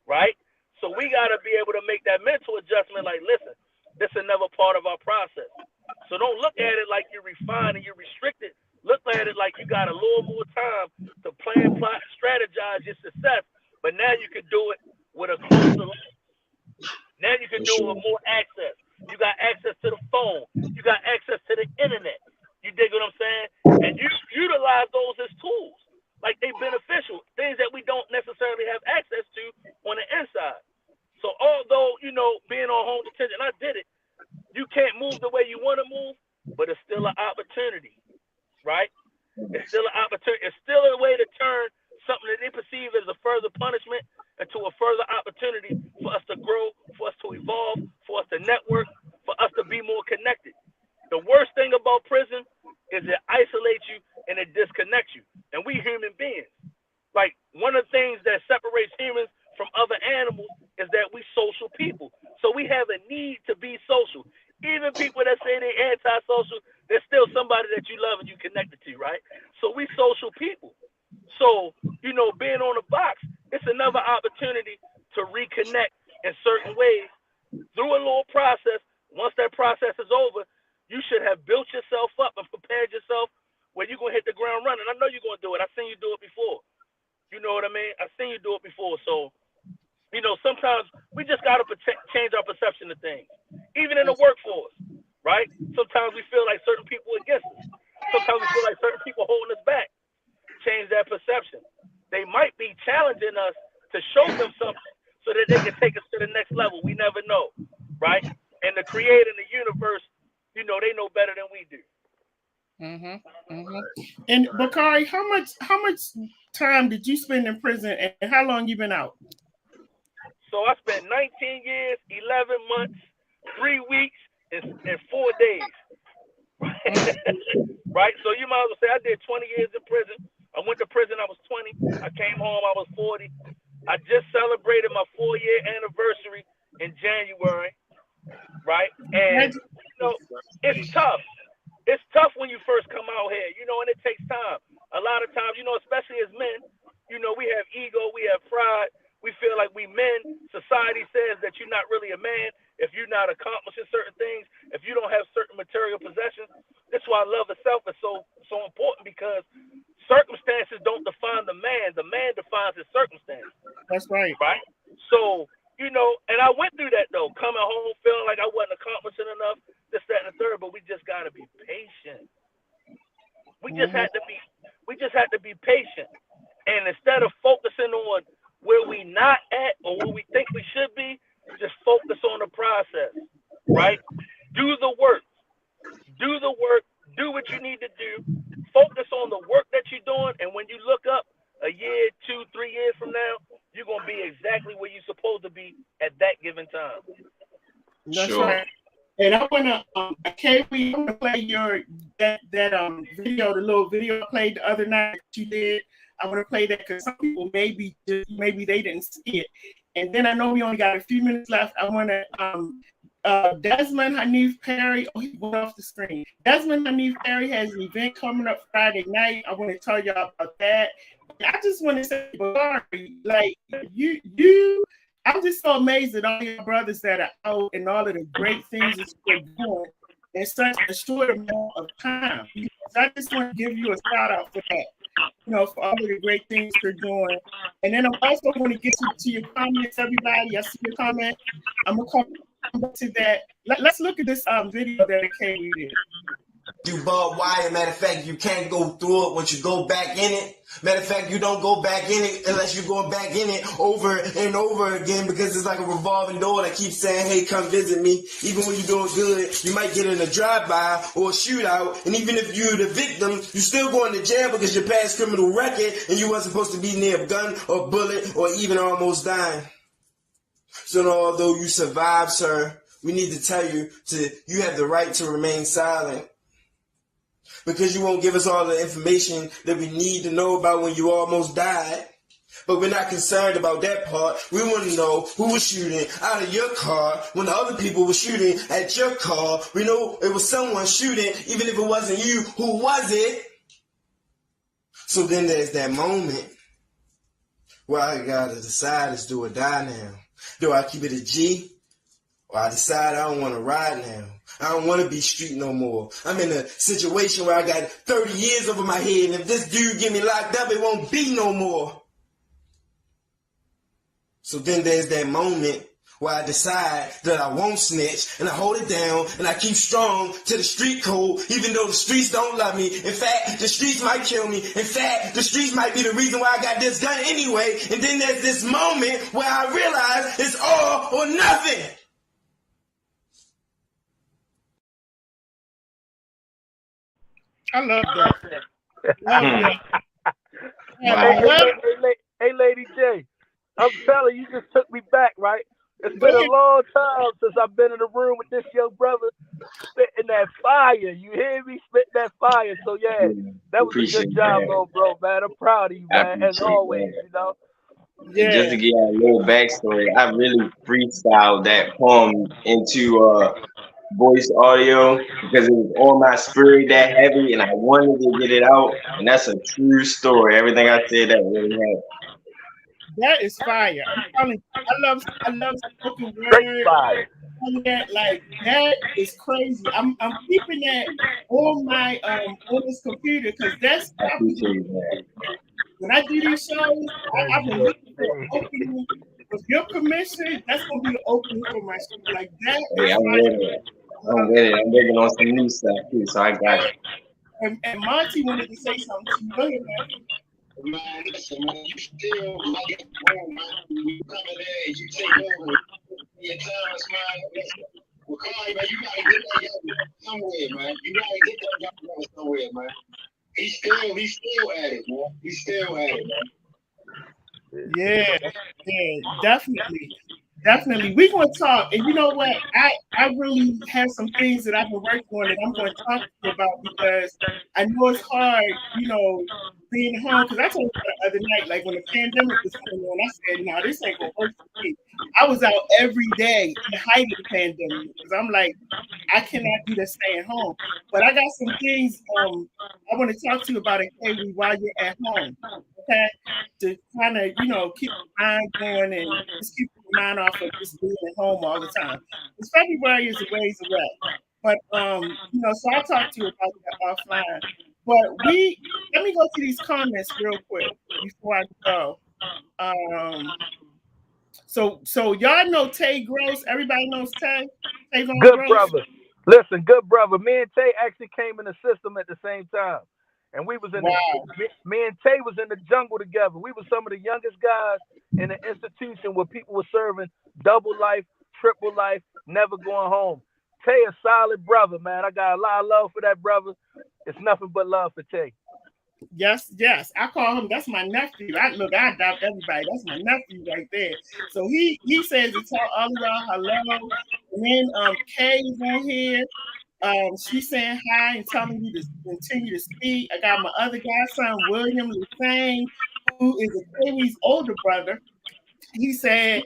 C: right? So we got to be able to make that mental adjustment like, listen, this is another part of our process. So don't look at it like you're refined and you're restricted. Look at it like you got a little more time to plan, plot, strategize your success. But now you can do it with a closer lens. Now you can do it with more access. You got access to the phone. You got access to the internet. You dig what I'm saying? And you utilize those as tools. Like they beneficial. Things that we don't necessarily have access to on the inside. So although, you know, being on home detention, I did it. You can't move the way you want to move, but it's still an opportunity, right? It's still an opportunity. It's still a way to turn something that they perceive as a further punishment into a further opportunity for us to grow, for us to evolve, for us to network, for us to be more connected. The worst thing about prison is it isolates you and it disconnects you. And we human beings, like one of the things that separates humans from other animals is that we social people. So we have a need to be social. Even people that say they're antisocial, there's still somebody that you love and you connected to, right? So we social people. So, you know, being on the box, it's another opportunity to reconnect in certain ways through a little process. Once that process is over, you should have built yourself up and prepared yourself where you're going to hit the ground running. I know you're going to do it. I've seen you do it before. You know what I mean? I've seen you do it before. So, you know, sometimes we just got to change our perception of things. Even in the workforce, right? Sometimes we feel like certain people are against us. Sometimes we feel like certain people holding us back. Change that perception. They might be challenging us to show them something so that they can take us to the next level. We never know, right? And the creator and the universe, you know, they know better than we do.
A: And Bakari, how much time did you spend in prison, and how long you been out?
C: So I spent 19 years, 11 months, 3 weeks, and 4 days. Right? So you might as well say I did 20 years in prison. I went to prison, I was 20. I came home, I was 40. I just celebrated my 4-year anniversary in January, right? And, you know, it's tough. It's tough when you first come out here, you know, and it takes time. A lot of times, you know, especially as men, you know, we have ego, we have pride. We feel like we men. Society says that you're not really a man if you're not accomplishing certain things, if you don't have certain material possessions. That's why love itself is so important, because circumstances don't define the man. The man defines his circumstances.
A: That's right.
C: Right? So, you know, and I went through that, though, coming home feeling like I wasn't accomplishing enough, this, that, and the third, but we just got to be patient. We just had to be patient. And instead of focusing on where we not at or where we think we should be, just focus on the process, right? Do the work. Do the work. Do what you need to do. Focus on the work that you're doing, and when you look up a year, 2, 3 years from now, you're going to be exactly where you're supposed to be at that given time.
A: That's right. And I want to play that video, the little video I played the other night that you did. I want to play that because some people maybe they didn't see it. And then I know we only got a few minutes left. I want to Desmond Hanif Perry. Oh, he went off the screen. Desmond Hanif Perry has an event coming up Friday night. I want to tell y'all about that. I just want to say, Bakari, like you, I'm just so amazed at all your brothers that are out and all of the great things that you're doing in such a short amount of time. So I just want to give you a shout out for that. You know, for all of the great things you're doing. And then I also want to get to your comments, everybody. I see your comment. I'm going to come back to that. Let's look at this video that KW did.
E: You barbed wire. Matter of fact, you can't go through it once you go back in it. Matter of fact, you don't go back in it unless you're going back in it over and over again, because it's like a revolving door that keeps saying, hey, come visit me. Even when you're doing good, you might get in a drive-by or a shootout, and even if you're the victim, you're still going to jail because your past criminal record and you weren't supposed to be near a gun or bullet or even almost dying. So although you survived, sir, we need to tell you you have the right to remain silent. Because you won't give us all the information that we need to know about when you almost died. But we're not concerned about that part. We want to know who was shooting out of your car when the other people were shooting at your car. We know it was someone shooting, even if it wasn't you. Who was it? So then there's that moment where I gotta decide is do or die now. Do I keep it a G? Or I decide I don't want to ride now. I don't want to be street no more. I'm in a situation where I got 30 years over my head, and if this dude get me locked up, it won't be no more. So then there's that moment where I decide that I won't snitch, and I hold it down, and I keep strong to the street code, even though the streets don't love me. In fact, the streets might kill me. In fact, the streets might be the reason why I got this gun anyway. And then there's this moment where I realize it's all or nothing.
A: I love that.
C: Hey, Lady J, I'm telling you, just took me back, right? It's been a long time since I've been in the room with this young brother spitting that fire. You hear me? Spitting that fire. So, yeah, that was a good job, bro, man. I'm proud of you, man, as always, you know?
D: Yeah. And just to give you a little backstory, I really freestyled that poem into voice audio because it was on my spirit that heavy and I wanted to get it out. And that's a true story. Everything I said that really happened.
A: That is fire. I'm telling you, I love spoken word. Like that is crazy. I'm keeping that on my on this computer because that's when I do these shows, I've been looking for an opening. With your permission, that's gonna be the opening for my show. Like that.
D: Hey, I'm with it. I'm working on some new stuff too, so I got it.
A: And Monty wanted to say something to you. Go ahead, man.
B: Man, listen, man, you still like home, man. You come in there, you take over your times, man. Listen, well, Carly, man, you gotta get that young somewhere, man. You gotta get that young somewhere, man. He's still at it, man. He's still at it, man.
A: Yeah, definitely. We're gonna talk, and you know what? I really have some things that I've been working on that I'm going to talk to you about because I know it's hard, you know, being home. Because I told you the other night, like when the pandemic was going on, I said, "No, this ain't gonna work for me." I was out every day in the height of the pandemic because I'm like, I cannot do that staying home. But I got some things I want to talk to you about in KW while you're at home. Okay, to kind of, you know, keep your mind going and just keep your mind off of just being at home all the time. Because February is a ways away. But you know, so I'll talk to you about that offline. But let me go to these comments real quick before I go. So y'all know Tay Gross. Everybody knows Tay.
C: Good brother. Listen, good brother. Me and Tay actually came in the system at the same time. And we was in me and Tay was in the jungle together. We were some of the youngest guys in the institution where people were serving double life, triple life, never going home. Tay a solid brother, man. I got a lot of love for that brother. It's nothing but love for Tay.
A: Yes. I call him, that's my nephew. I adopt everybody. That's my nephew right there. So he says to tell all of y'all hello. And then Kay's on here. She's saying hi and telling me to continue to speak. I got my other godson, William Lefane, who is a Kiwi's older brother. He said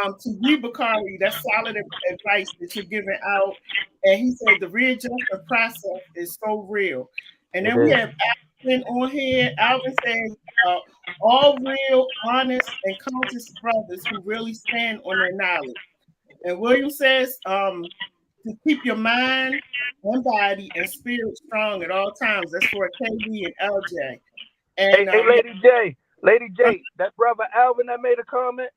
A: to you, Bakari, that's solid advice that you're giving out. And he said the readjustment process is so real. And then we have Alvin on here. Alvin says all real, honest, and conscious brothers who really stand on their knowledge. And William says to keep your mind and body and spirit strong at all times. That's for KV and LJ. And
C: hey, Lady J, that brother Alvin that made a comment,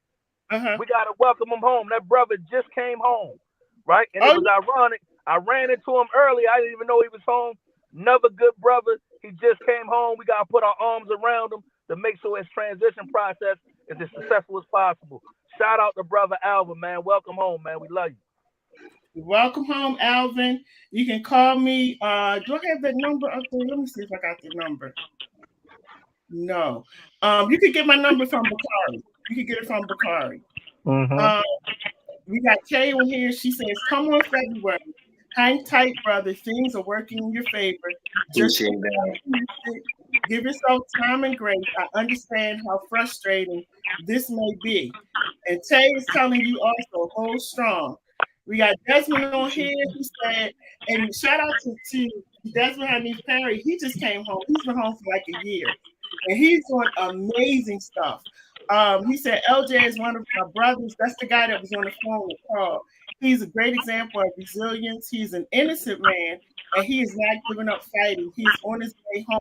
C: we gotta welcome him home. That brother just came home, right? And it was ironic. I ran into him early. I didn't even know he was home. Another good brother. He just came home. We gotta put our arms around him to make sure his transition process is as successful as possible. Shout out to brother Alvin, man. Welcome home, man. We love you.
A: Welcome home, Alvin. You can call me. Do I have that number up there? Let me see if I got the number. No. You can get my number from Bakari. You can get it from Bakari. We got Kay on here. She says, "Come on, February. Hang tight, brother. Things are working in your favor. Just
D: Appreciate that.
A: give yourself time and grace. I understand how frustrating this may be." And Tay is telling you also, hold strong. We got Desmond on here. He said, and shout out to Desmond Hanif Perry. He just came home. He's been home for like a year. And he's doing amazing stuff. He said, LJ is one of my brothers. That's the guy that was on the phone with Carl. He's a great example of resilience. He's an innocent man, and he is not giving up fighting. He's on his way home,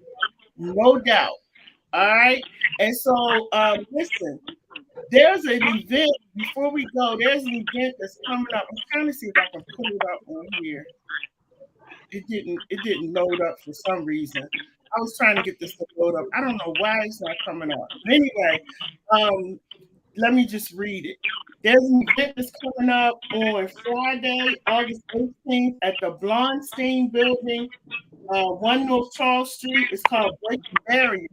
A: no doubt. All right. And so, listen, there's an event before we go. There's an event that's coming up. I'm trying to see if I can pull it up on here. It didn't load up for some reason. I was trying to get this to load up. I don't know why it's not coming up. But anyway, let me just read it. There's an event that's coming up on Friday, August 18th at the Blonstein Building, 1 North Charles Street. It's called Breaking Barriers.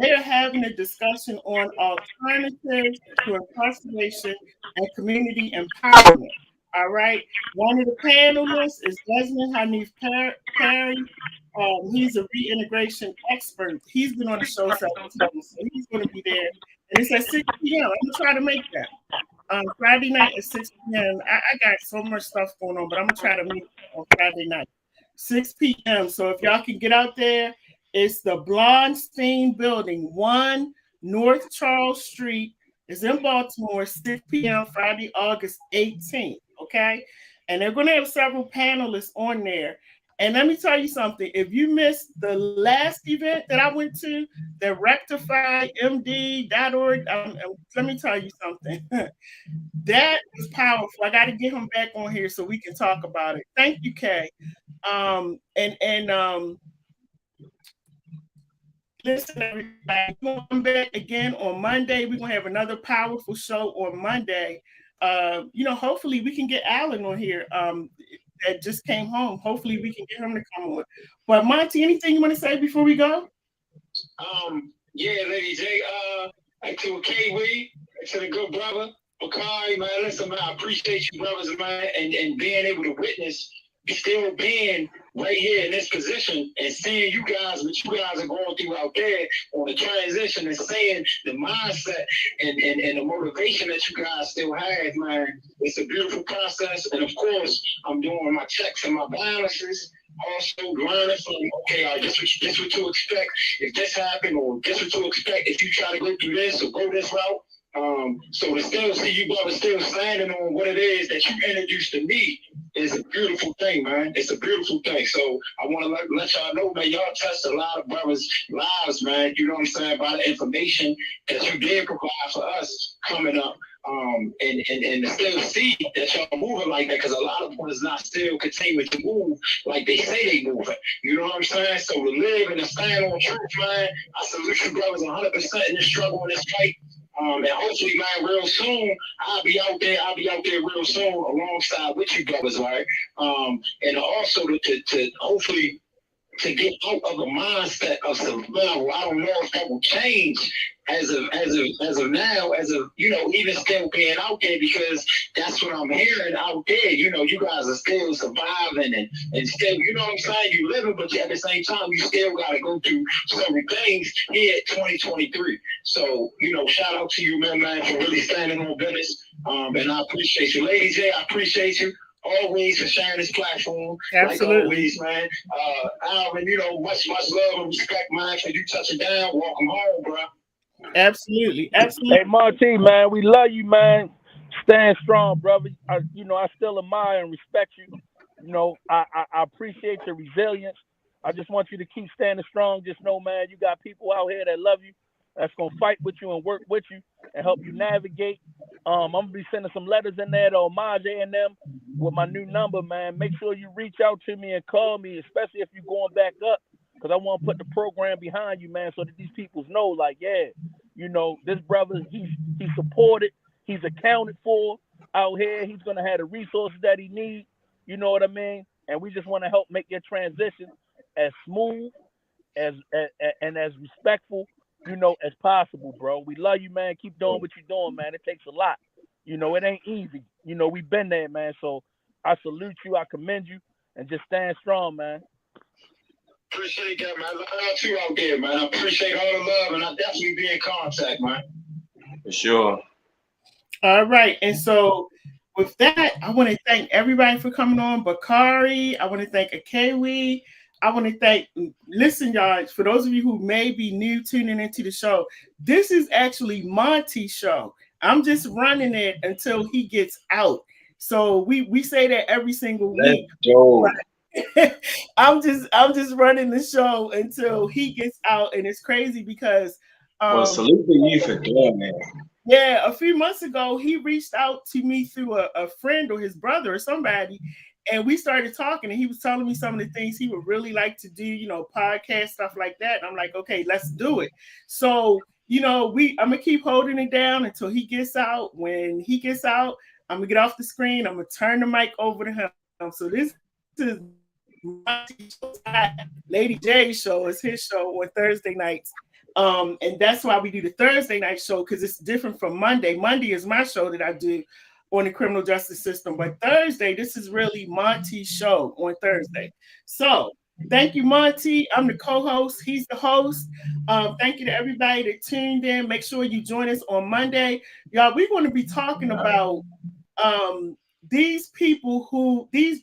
A: They're having a discussion on alternatives to incarceration and community empowerment. All right. One of the panelists is Desmond Hanif Perry. He's a reintegration expert. He's been on the show several times, so he's going to be there. And it's at 6 p.m. I'm going to try to make that. Friday night at 6 p.m. I got so much stuff going on, but I'm going to try to make it on Friday night, 6 p.m. So if y'all can get out there, it's the Blonstein Building, 1 North Charles Street. It's in Baltimore, 6 p.m. Friday, August 18th. Okay? And they're going to have several panelists on there. And let me tell you something. If you missed the last event that I went to, the rectifymd.org, let me tell you something. That is powerful. I got to get him back on here so we can talk about it. Thank you, Kay. Listen, everybody, we're going to come back again on Monday. We're going to have another powerful show on Monday. Hopefully we can get Alan on here that just came home. Hopefully we can get him to come on. But Monty, anything you want to say before we go?
B: Yeah, Lady J, to Kiwi, to the good brother, Bakari, man, listen, man, I appreciate you brothers, man, and being able to witness, still being right here in this position and seeing you guys, what you guys are going through out there on the transition and seeing the mindset and the motivation that you guys still have, man. It's a beautiful process. And of course, I'm doing my checks and my balances. Also learning from, okay, this what to expect if this happened, or this what to expect if you try to go through this or go this route. So to still see you brothers still standing on what it is that you introduced to me is a beautiful thing, man. It's a beautiful thing. So I want to let y'all know, man, y'all touched a lot of brothers' lives, man. You know what I'm saying, by the information that you did provide for us coming up. And to still see that y'all moving like that, because a lot of brothers not still continuing to move like they say they moving. You know what I'm saying? So to live and to stand on truth, man, I salute you brothers 100% in this struggle, in this fight. And hopefully, man, real soon, I'll be out there real soon alongside with you brothers, right? And also to hopefully to get out of the mindset of survival. I don't know if that will change as of now, even still being out there, because that's what I'm hearing out there. You guys are still surviving and still, you know what I'm saying? You living, but at the same time, you still got to go through certain things here at 2023. So, shout out to you, man, for really standing on business. And I appreciate you. Lady J, I appreciate you always for sharing this platform.
A: Absolutely.
B: Like always, man. Alvin, much love and respect, man, for you touching down. Welcome home, bro.
A: Absolutely.
C: Hey, Monty, man, we love you, man. Stand strong, brother. I still admire and respect you. I appreciate your resilience. I just want you to keep standing strong. Just know, man, you got people out here that love you, that's going to fight with you and work with you and help you navigate. I'm going to be sending some letters in there to Homage and them with my new number, man. Make sure you reach out to me and call me, especially if you're going back up, because I want to put the program behind you, man, so that these people know, like, yeah, this brother, he's supported, he's accounted for out here. He's going to have the resources that he needs, you know what I mean? And we just want to help make your transition as smooth and as respectful, as possible, bro. We love you, man. Keep doing what you're doing, man. It takes a lot.
F: You know, it ain't easy. You know, we've been there, man. So I salute you. I commend you. And just stand strong, man.
B: Appreciate that, man. Love you out there, man. I appreciate all the love, and I'll definitely be in contact, man.
D: For sure.
A: All right. And so with that, I want to thank everybody for coming on. Bakari, I want to thank Akewi. I want to thank, listen, y'all, for those of you who may be new tuning into the show, this is actually Monty's show. I'm just running it until he gets out. So we say that every single week. I'm just running the show until he gets out, and it's crazy because
D: well, salute to you for doing that.
A: Yeah, a few months ago, he reached out to me through a friend or his brother or somebody, and we started talking, and he was telling me some of the things he would really like to do, you know, podcast, stuff like that. And I'm like, okay, let's do it. So, you know, I'm going to keep holding it down until he gets out. When he gets out, I'm going to get off the screen. I'm going to turn the mic over to him. So this is Lady J show. Is his show on Thursday nights. And that's why we do the Thursday night show, because it's different from Monday. Monday is my show that I do on the criminal justice system. But Thursday, this is really Monty's show on Thursday. So thank you, Monty. I'm the co-host. He's the host. Thank you to everybody that tuned in. Make sure you join us on Monday. Y'all, we're going to be talking about these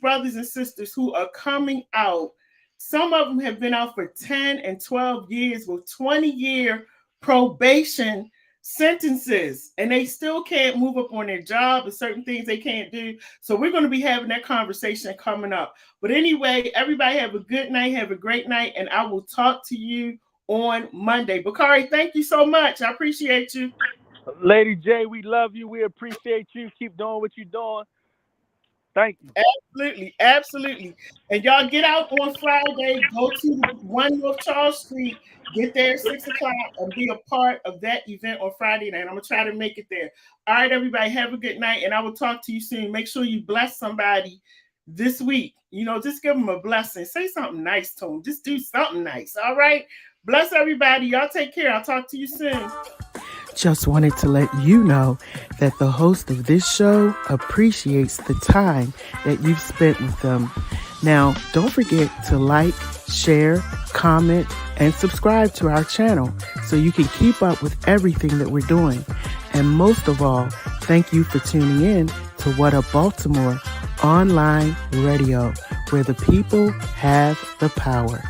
A: brothers and sisters who are coming out. Some of them have been out for 10 and 12 years with 20-year probation sentences, and they still can't move up on their job and certain things they can't do. So we're going to be having that conversation coming up. But anyway, everybody have a good night, have a great night, and I will talk to you on Monday. Bakari, thank you so much. I appreciate you.
F: Lady J, we love you. We appreciate you. Keep doing what you're doing. Thank you.
A: Absolutely, absolutely. And y'all get out on Friday, go to 1 North Charles Street, get there at 6 o'clock, and be a part of that event on Friday night. I'm going to try to make it there. All right, everybody, have a good night, and I will talk to you soon. Make sure you bless somebody this week. You know, just give them a blessing. Say something nice to them. Just do something nice, all right? Bless everybody. Y'all take care. I'll talk to you soon.
G: Just wanted to let you know that the host of this show appreciates the time that you've spent with them. Now, don't forget to like, share, comment, and subscribe to our channel so you can keep up with everything that we're doing. And most of all, thank you for tuning in to What Up Baltimore online radio, where the people have the power.